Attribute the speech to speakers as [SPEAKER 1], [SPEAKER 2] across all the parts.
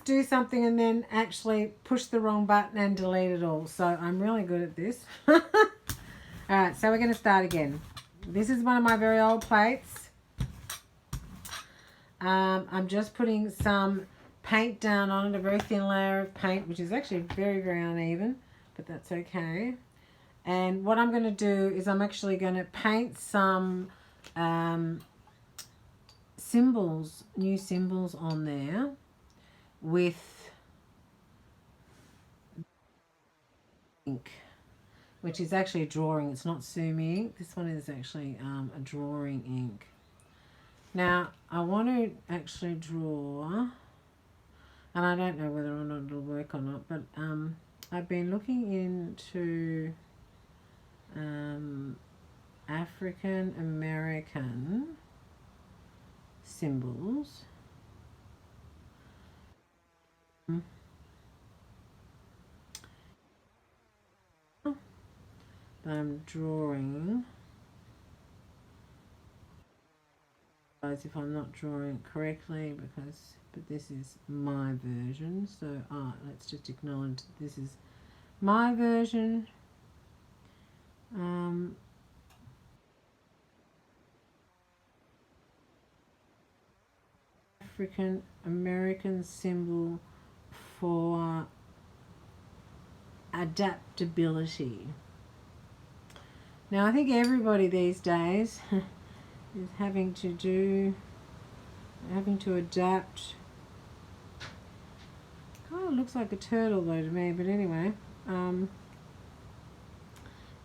[SPEAKER 1] just do something and then actually push the wrong button and delete it all. So I'm really good at this. All right, so we're going to start again. This is one of my very old plates. I'm just putting some paint down on it, a very thin layer of paint, which is actually very, very uneven, but that's okay. And what I'm going to do is I'm actually going to paint some symbols, new symbols on there with ink, which is actually a drawing. It's not Sumi ink. This one is actually a drawing ink. Now, I want to actually draw, and I don't know whether or not it'll work or not, but I've been looking into African American symbols. I'm drawing. If I'm not drawing it correctly, but this is my version, so let's just acknowledge this is my version. African American symbol for adaptability. Now I think everybody these days is having to adapt. Kind of looks like a turtle though to me, but anyway,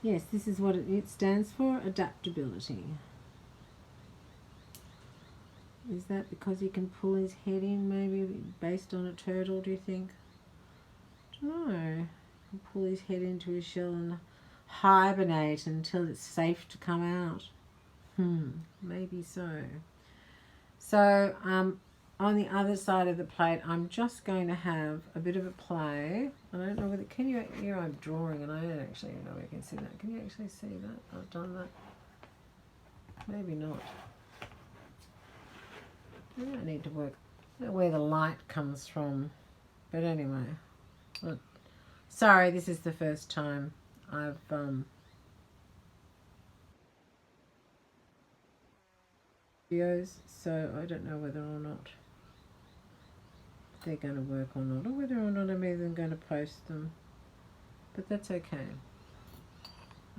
[SPEAKER 1] yes, this is what it stands for, adaptability. Is that because he can pull his head in, maybe based on a turtle, do you think? I don't know. He can pull his head into his shell and hibernate until it's safe to come out. Maybe so. So on the other side of the plate, I'm just going to have a bit of a play. I don't know whether, can you, here I'm drawing and I don't actually know whether you can see that. Can you actually see that? I've done that. Maybe not. I need to work where the light comes from. But anyway, look, sorry, this is the first time I've videos, so I don't know whether or not they're going to work or not, or whether or not I'm even going to post them, but that's okay.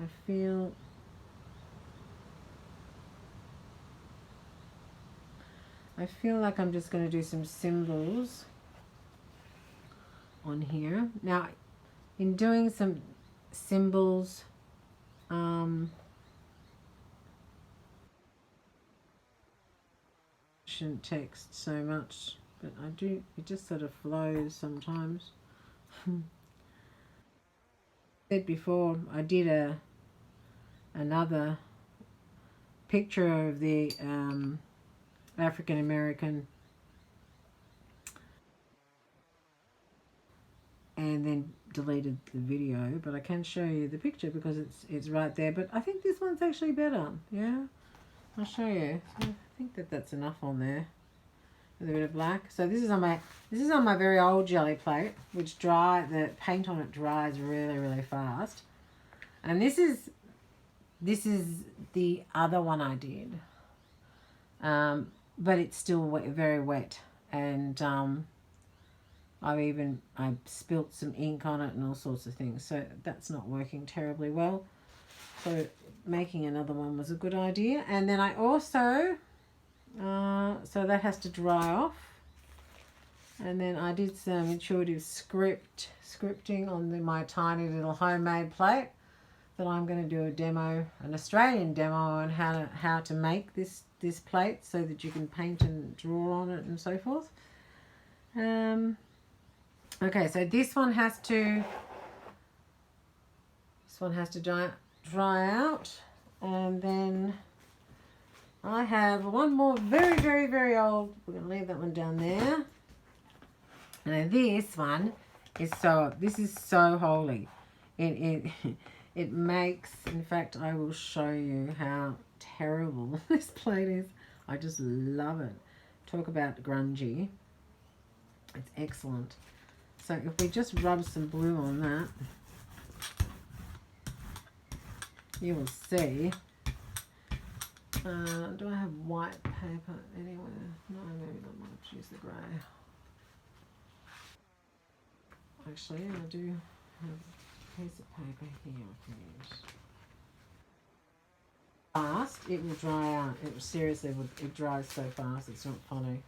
[SPEAKER 1] I feel like I'm just going to do some symbols on here. Now, in doing some symbols, shouldn't text so much, but I do, it just sort of flows sometimes. Said before, I did another picture of the African American and then deleted the video, but I can show you the picture because it's right there. But I think this one's actually better. Yeah, I'll show you. So I think that's enough on there with a bit of black. So this is on my very old jelly plate, which the paint on it dries really, really fast. And this is the other one I did, but it's still very wet, and I've spilt some ink on it and all sorts of things, so that's not working terribly well. So making another one was a good idea. And then I also so that has to dry off, and then I did some intuitive scripting on my tiny little homemade plate that I'm going to do an Australian demo on how to make this plate so that you can paint and draw on it and so forth. Okay, so this one has to dry out, and then I have one more very, very, very old. We're going to leave that one down there. Now this one is so holy. It makes, in fact, I will show you how terrible this plate is. I just love it. Talk about grungy. It's excellent. So if we just rub some blue on that, you will see. Do I have white paper anywhere? No, maybe not much. Use the grey. Actually, I do have a piece of paper here I can use. Fast, it will dry out. It seriously would. It dries so fast. It's not funny.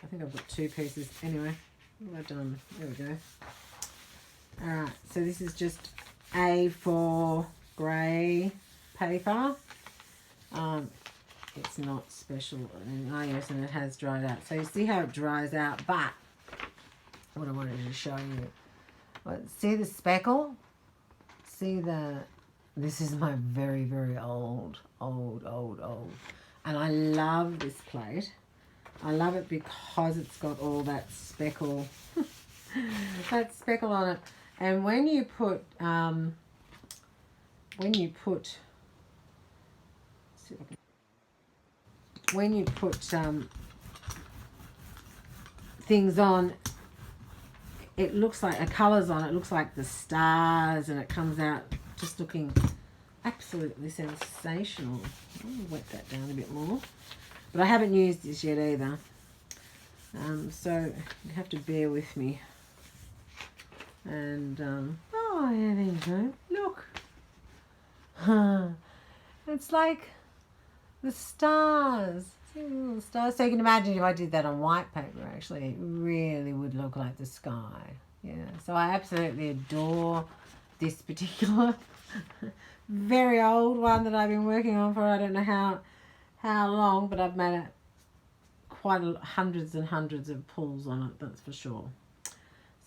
[SPEAKER 1] I think I've got two pieces. Anyway, what have I done? There we go. Alright, so this is just A4 grey paper. It's not special. Yes, and it has dried out. So you see how it dries out, but what I wanted to show you. Well, see the speckle? See the... This is my very, very old. And I love this plate. I love it because it's got all that speckle, that speckle on it. And when you put, things on, it looks like, colours on it, looks like the stars, and it comes out just looking absolutely sensational. I'll wet that down a bit more. But I haven't used this yet either. So you have to bear with me. And, oh yeah, there you go. Look. It's like the stars. See the little stars? So you can imagine if I did that on white paper, actually, it really would look like the sky. Yeah, so I absolutely adore this particular very old one that I've been working on for I don't know how long, but I've made it quite hundreds and hundreds of pulls on it, that's for sure.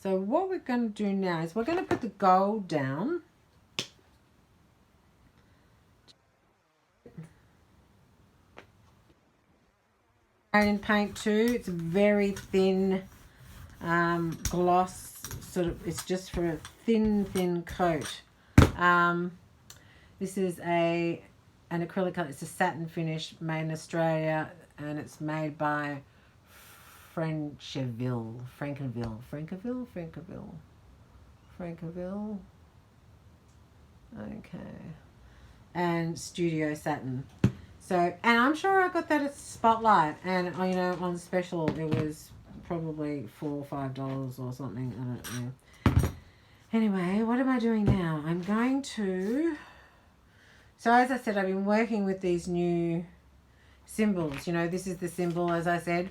[SPEAKER 1] So what we're going to do now is we're going to put the gold down. In paint too, it's a very thin gloss, sort of, it's just for a thin coat. This is an acrylic color. It's a satin finish made in Australia, and it's made by Frankville. Okay. And Studio Satin. So, and I'm sure I got that at Spotlight, and you know, on special it was probably $4 or $5 or something. I don't know. Anyway, what am I doing now? I'm going to... So as I said, I've been working with these new symbols. You know, this is the symbol, as I said,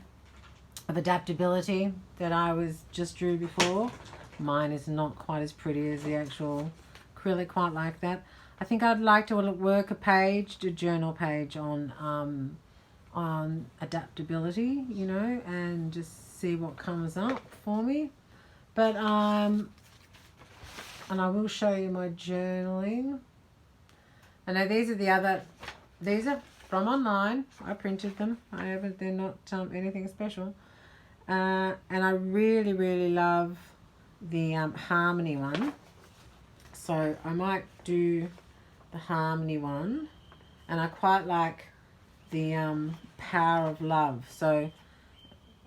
[SPEAKER 1] of adaptability that I just drew before. Mine is not quite as pretty as the actual acrylic, quite like that. I think I'd like to work a journal page on adaptability, you know, and just see what comes up for me. But and I will show you my journaling. I know these are from online. I printed them. They're not anything special. And I really, really love the Harmony one. So I might do the Harmony one. And I quite like the Power of Love. So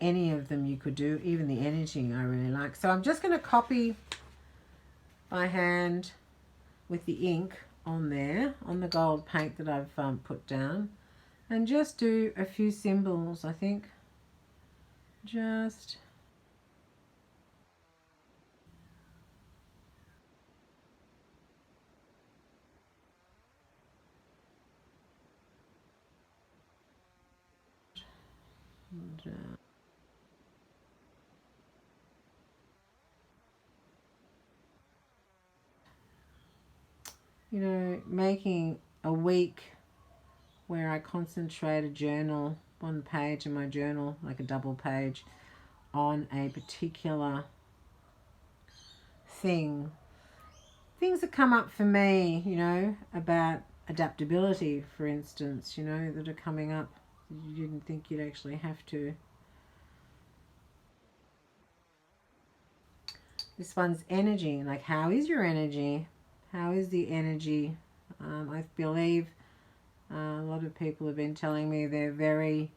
[SPEAKER 1] any of them you could do. Even the Energy I really like. So I'm just going to copy by hand with the ink on there, on the gold paint that I've put down, and just do a few symbols, I think. Just you know, making a week where I concentrate a journal, one page in my journal, like a double page, on a particular thing. Things that come up for me, you know, about adaptability, for instance, you know, that are coming up. You didn't think you'd actually have to. This one's energy, like how is your energy? How is the energy? I believe A lot of people have been telling me they're very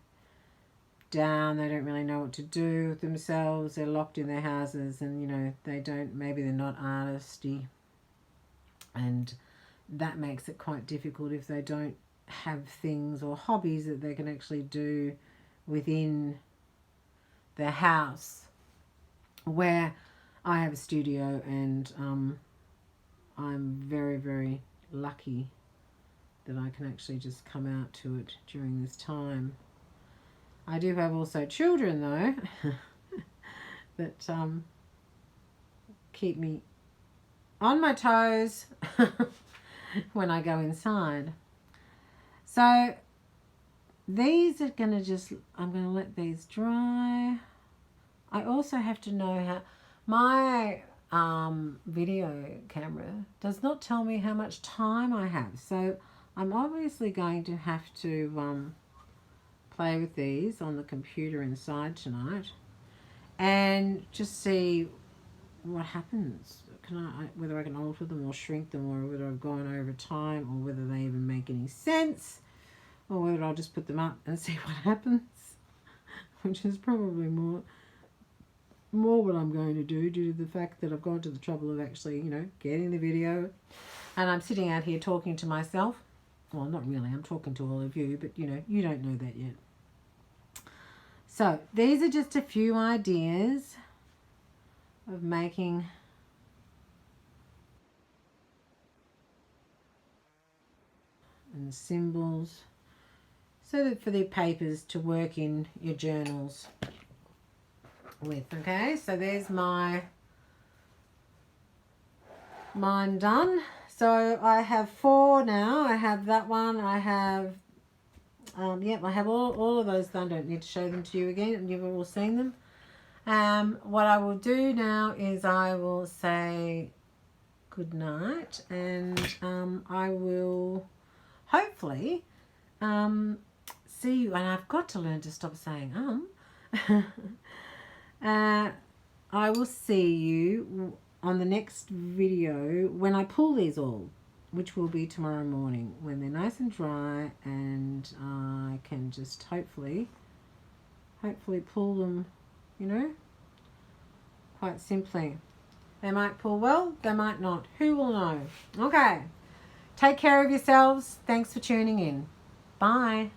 [SPEAKER 1] down, they don't really know what to do with themselves, they're locked in their houses, and you know, maybe they're not artisty, and that makes it quite difficult if they don't have things or hobbies that they can actually do within their house. Where I have a studio, and I'm very, very lucky that I can actually just come out to it during this time. I do have also children though that keep me on my toes when I go inside. So these are going to just, I'm going to let these dry. I also have to know how, my video camera does not tell me how much time I have. So I'm obviously going to have to play with these on the computer inside tonight and just see what happens. Whether I can alter them or shrink them, or whether I've gone over time, or whether they even make any sense, or whether I'll just put them up and see what happens, which is probably more what I'm going to do, due to the fact that I've gone to the trouble of actually, you know, getting the video, and I'm sitting out here talking to myself. Well, not really, I'm talking to all of you, but you know, you don't know that yet. So these are just a few ideas of making and symbols, so that for the papers to work in your journals with. Okay, so there's mine done. So I have 4 now. I have that one. I have yep, I have all of those done. Don't need to show them to you again, and you've all seen them. What I will do now is I will say good night, and I will hopefully see you. And I've got to learn to stop saying I will see you on the next video when I pull these all, which will be tomorrow morning, when they're nice and dry, and I can just hopefully pull them, you know, quite simply. They might pull well, they might not. Who will know? Okay. Take care of yourselves. Thanks for tuning in. Bye.